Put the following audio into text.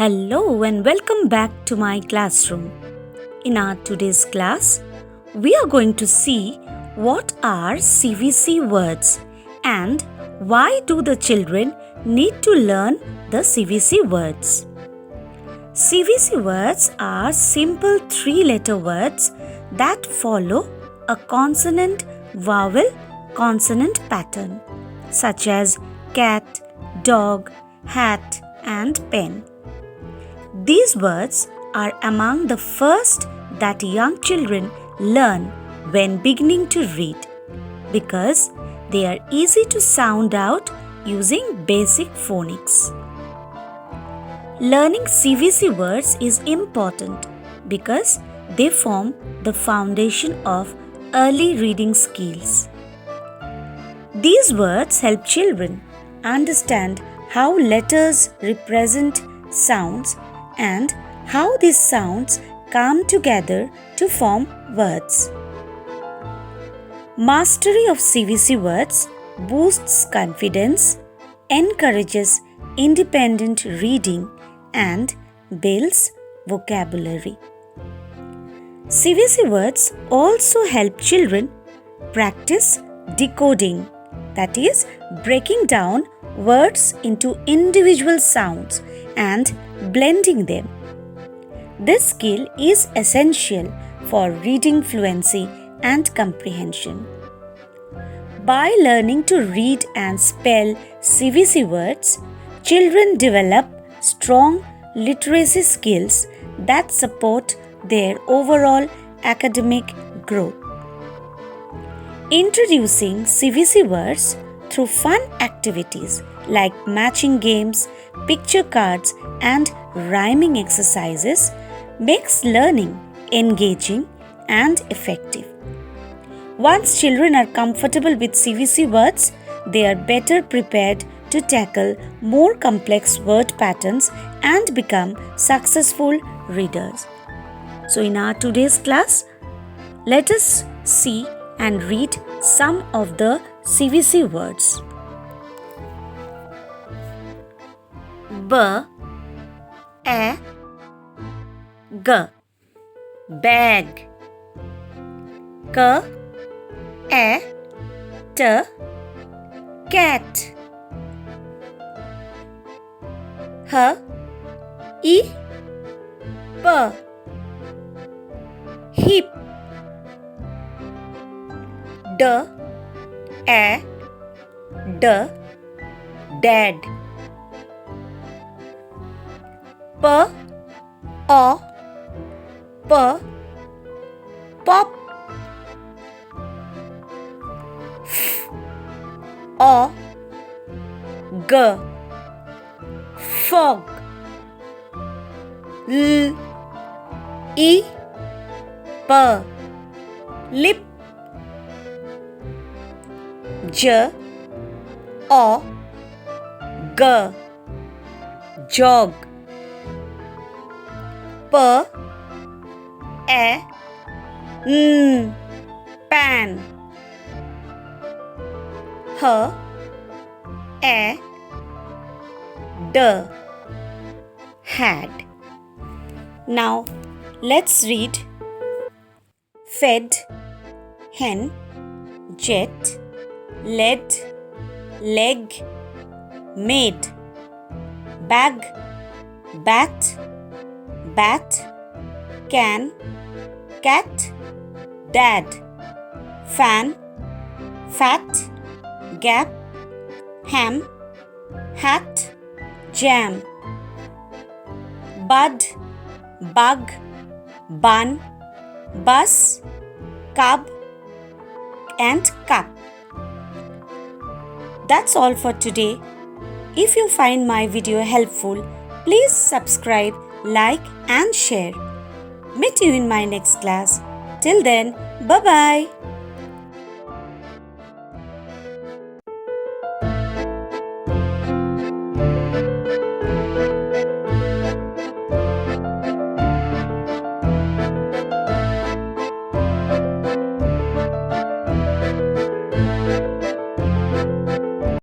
Hello and welcome back to my classroom. In our today's class, we are going to see what are CVC words and why do the children need to learn the CVC words. CVC words are simple three-letter words that follow a consonant-vowel-consonant pattern such as cat, dog, hat and pen. These words are among the first that young children learn when beginning to read because they are easy to sound out using basic phonics. Learning CVC words is important because they form the foundation of early reading skills. These words help children understand how letters represent sounds and how these sounds come together to form words. Mastery of CVC words boosts confidence, encourages independent reading, and builds vocabulary. CVC words also help children practice decoding, that is, breaking down words into individual sounds and blending them. This skill is essential for reading fluency and comprehension. By learning to read and spell CVC words, children develop strong literacy skills that support their overall academic growth. Introducing CVC words through fun activities like matching games, picture cards, and rhyming exercises makes learning engaging and effective. Once children are comfortable with CVC words, they are better prepared to tackle more complex word patterns and become successful readers. So in our today's class, let us see and read some of the CVC words. B-A-G bag. K-A-T cat. H-I-P hip. D-A-D dad. P-O-P pop. F-O-G fog. L-I-P lip. J-O-G jog. P-A-N pan. H-A-D had. Now let's read fed, hen, jet, led, leg, made, bag, bat, can, cat, dad, fan, fat, gap, ham, hat, jam, bud, bug, bun, bus, cub, and cup. That's all for today. If you find my video helpful, please subscribe, like, and share. Meet you in my next class. Till then, bye-bye.